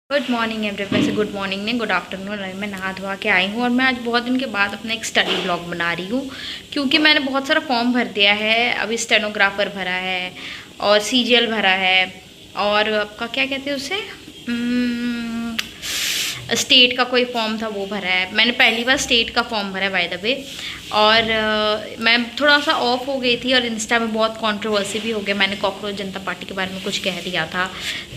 Good morning everyone. वैसे good morning नहीं, good afternoon. मैं नहा धोवा के आई हूँ और मैं आज बहुत दिन के बाद अपना एक स्टडी ब्लॉग बना रही हूँ, क्योंकि मैंने बहुत सारा फॉर्म भर दिया है। अभी स्टेनोग्राफर भरा है और सीजीएल भरा है और आपका क्या कहते हैं उसे, स्टेट का कोई फॉर्म था वो भरा है। मैंने पहली बार स्टेट का फॉर्म भरा है बाय द वे। और मैं थोड़ा सा ऑफ हो गई थी और इंस्टा में बहुत कंट्रोवर्सी भी हो गया। मैंने कॉकरोच जनता पार्टी के बारे में कुछ कह दिया था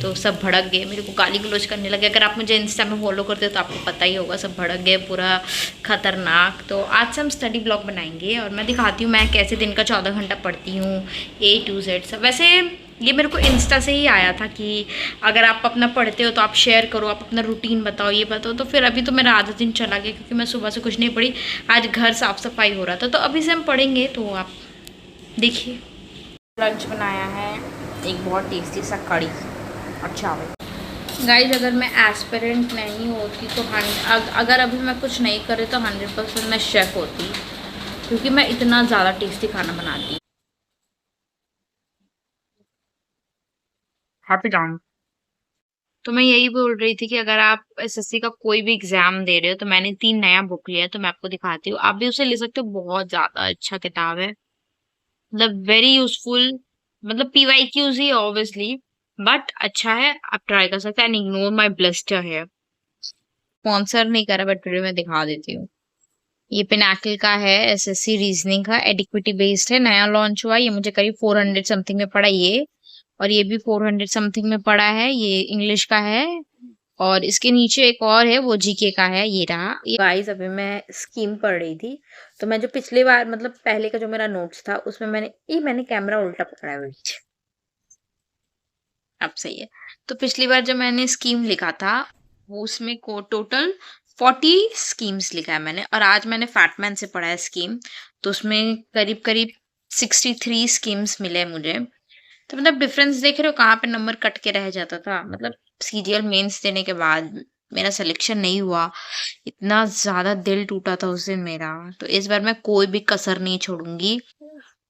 तो सब भड़क गए, मेरे को गाली गलौज करने लगे। अगर आप मुझे इंस्टा में फॉलो करते हो तो आपको पता ही होगा, सब भड़क गए पूरा खतरनाक। तो आज से हम स्टडी ब्लॉग बनाएंगे और मैं दिखाती हूँ मैं कैसे दिन का 14 घंटा पढ़ती हूँ, A to Z सब। वैसे ये मेरे को इंस्टा से ही आया था कि अगर आप अपना पढ़ते हो तो आप शेयर करो, आप अपना रूटीन बताओ, ये बताओ। तो फिर अभी तो मेरा आधा दिन चला गया क्योंकि मैं सुबह से कुछ नहीं पढ़ी। आज घर साफ़ सफाई हो रहा था तो अभी से हम पढ़ेंगे, तो आप देखिए। लंच बनाया है एक बहुत टेस्टी सा कड़ी और चावल। गाइज अगर मैं एस्पिरेंट नहीं होती तो अगर अभी मैं कुछ नहीं करे तो 100% मैं शेफ़ होती, क्योंकि मैं इतना ज़्यादा टेस्टी खाना बनाती। Happy down. तो मैं यही बोल रही थी कि अगर आप एसएससी का कोई भी एग्जाम दे रहे हो तो मैंने 3 नया बुक लिया है, तो मैं आपको दिखाती हूँ। आप भी उसे ले सकते हो, बहुत ज्यादा अच्छा किताब है, मतलब वेरी यूजफुल। मतलब PYQs ही ऑब्वियसली, बट अच्छा है, आप ट्राई कर सकते हैं। एंड इग्नोर माई ब्लस्टर है, स्पॉन्सर नहीं करा बट फिर भी मैं दिखा देती हूँ। ये पिनाकल का है, एसएससी रीजनिंग का, एडिक्विटी बेस्ड है, नया लॉन्च हुआ। ये मुझे करीब 400 समथिंग में पड़ा ये, और ये भी 400 समथिंग में पड़ा है। ये इंग्लिश का है और इसके नीचे एक और है, वो जीके का है। ये रहा। ये गाइस अभी मैं स्कीम पढ़ रही थी, तो मैं जो पिछली बार मतलब पहले का जो मेरा नोट्स था उसमें मैंने कैमरा उल्टा पकड़ा है बीच। अब सही है। तो पिछली बार जब मैंने स्कीम लिखा था वो उसमें को टोटल 40 स्कीम्स लिखा है मैंने, और आज मैंने फैटमैन से पढ़ा है स्कीम, तो उसमें करीब करीब 63 स्कीम्स मिले मुझे। तो मतलब डिफरेंस देख रहे हो कहाँ पे नंबर कट के रह जाता था। मतलब सीरियल मेंस देने के बाद मेरा सिलेक्शन नहीं हुआ, इतना ज्यादा दिल टूटा था उस दिन मेरा। तो इस बार मैं कोई भी कसर नहीं छोड़ूंगी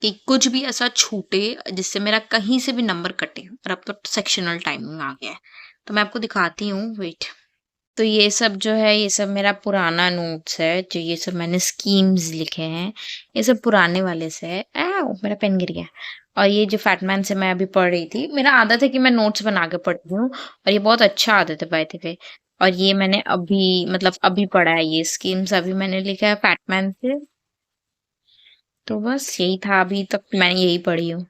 कि कुछ भी ऐसा छूटे जिससे मेरा कहीं से भी नंबर कटे। और अब तो सेक्शनल टाइमिंग आ गया है, तो मैं आपको दिखाती हूँ, वेट। तो ये सब जो है ये सब मेरा पुराना नोट्स है, जो ये सब मैंने स्कीम्स लिखे हैं ये सब पुराने वाले से है। मेरा पेन गिर गया। और ये जो फैटमैन से मैं अभी पढ़ रही थी, मेरा आदत है कि मैं नोट्स बना के पढ़ती हूँ और ये बहुत अच्छा आदत है बाय द वे। और ये मैंने अभी मतलब अभी पढ़ा है, ये स्कीम्स अभी मैंने लिखा है फैटमैन से। तो बस यही था, अभी तक मैंने यही पढ़ी हूँ।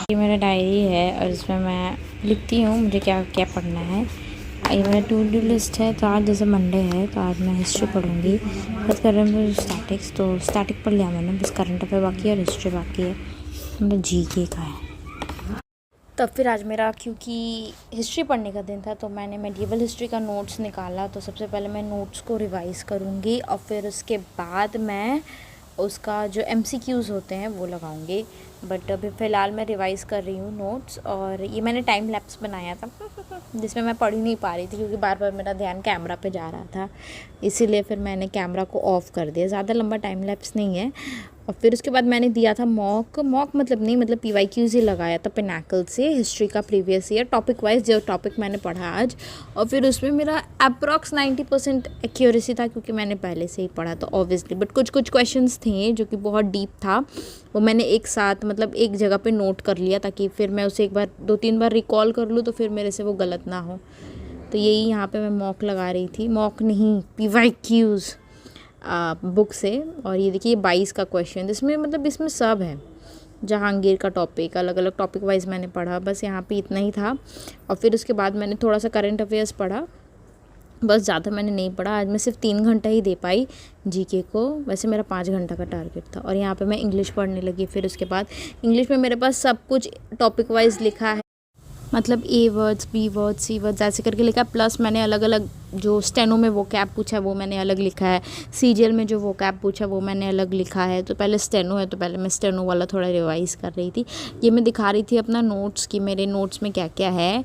ये मेरा डायरी है और इसमें मैं लिखती हूँ मुझे क्या क्या पढ़ना है। ये मेरा टू डू लिस्ट है। तो आज जैसे मंडे है तो आज मैं हिस्ट्री पढ़ूंगी। बस कर रहे हैं स्टैटिक्स, तो स्टैटिक पढ़ लिया मैंने, बस करंट अफेयर बाकी है और हिस्ट्री बाकी है। मेरा जीके का है। तब फिर आज मेरा क्योंकि हिस्ट्री पढ़ने का दिन था तो मैंने मेडिवल हिस्ट्री का नोट्स निकाला। तो सबसे पहले मैं नोट्स को रिवाइज़ करूँगी और फिर उसके बाद मैं उसका जो MCQs होते हैं वो लगाऊंगी। बट अभी फ़िलहाल मैं रिवाइज़ कर रही हूँ नोट्स। और ये मैंने टाइम लैप्स बनाया था जिसमें मैं पढ़ ही नहीं पा रही थी क्योंकि बार बार मेरा ध्यान कैमरा पे जा रहा था, इसीलिए फिर मैंने कैमरा को ऑफ़ कर दिया। ज़्यादा लंबा टाइम लैप्स नहीं है। और फिर उसके बाद मैंने दिया था मॉक मतलब नहीं, मतलब PYQs ही लगाया था पिनाकल से, हिस्ट्री का प्रीवियस ईयर टॉपिक वाइज जो टॉपिक मैंने पढ़ा आज। और फिर उसमें मेरा अप्रॉक्स 90% एक्यूरेसी था क्योंकि मैंने पहले से ही पढ़ा तो ऑब्वियसली। बट कुछ कुछ क्वेश्चंस थे जो कि बहुत डीप था, वो मैंने एक साथ मतलब एक जगह पे नोट कर लिया ताकि फिर मैं उसे एक बार 2-3 बार रिकॉल कर लूँ तो फिर मेरे से वो गलत ना हो। तो यही यहाँ पे मैं मॉक लगा रही थी, मॉक नहीं PYQs बुक से। और ये देखिए 22 का क्वेश्चन, इसमें मतलब इसमें सब है। जहांगीर का टॉपिक अलग अलग टॉपिक वाइज मैंने पढ़ा, बस यहाँ पे इतना ही था। और फिर उसके बाद मैंने थोड़ा सा करंट अफेयर्स पढ़ा, बस ज़्यादा मैंने नहीं पढ़ा। आज मैं सिर्फ 3 घंटा ही दे पाई जीके को, वैसे मेरा 5 घंटा का टारगेट था। और यहाँ पे मैं इंग्लिश पढ़ने लगी। फिर उसके बाद इंग्लिश में मेरे पास सब कुछ टॉपिक वाइज लिखा है, मतलब A words B words C words ऐसे करके लिखा है। प्लस मैंने अलग अलग जो स्टेनो में वो कैप पूछा है वो मैंने अलग लिखा है, सीजीएल में जो वो कैप पूछा वो मैंने अलग लिखा है। तो पहले स्टेनो है तो पहले मैं स्टेनो वाला थोड़ा रिवाइज़ कर रही थी। ये मैं दिखा रही थी अपना नोट्स कि मेरे नोट्स में क्या क्या है।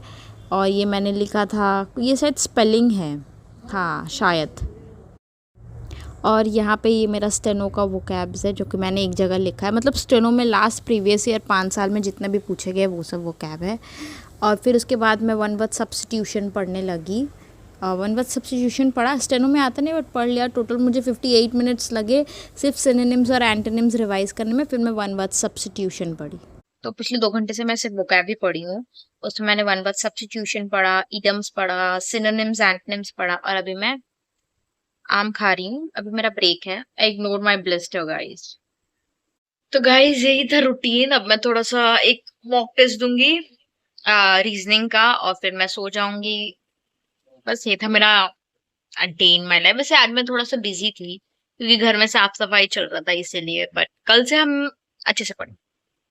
और ये मैंने लिखा था, ये शायद स्पेलिंग है, हाँ शायद। और यहाँ पे ये मेरा स्टेनो का वो कैब्स है जो कि मैंने एक जगह लिखा है, मतलब स्टेनो में लास्ट प्रीवियस ईयर 5 साल में जितने भी पूछे गए वो सब वो कैब है। और फिर उसके बाद मैं वन वर्ड सब्स्टिट्यूशन पढ़ने लगी। वन वर्ड सब्स्टिट्यूशन पढ़ा, स्टेनो में आता नहीं बट पढ़ लिया। टोटल मुझे 58 मिनट्स लगे सिर्फ सिनोनिम्स और एंटोनिम्स रिवाइज करने में। फिर मैं वन वर्ड सब्स्टिट्यूशन पढ़ी। तो पिछले 2 घंटे से मैं सिर्फ वोकैब ही पढ़ी हूँ। उसमें मैंने वन वर्ड सब्स्टिट्यूशन पढ़ा, इडियम्स पढ़ा, सिनोनिम्स एंटोनिम्स पढ़ा और अभी मैं आम खा रही हूँ। अभी मेरा ब्रेक है। I ignore my blister guys. तो गाइस यही था रूटीन। अब मैं थोड़ा सा एक मॉक टेस्ट दूंगी रीजनिंग का और फिर मैं सो जाऊंगी। बस ये था मेरा डे इन माई लाइफ। वैसे आज मैं थोड़ा सा बिजी थी क्योंकि घर में साफ सफाई चल रहा था इसीलिए, बट कल से हम अच्छे से पढ़ें।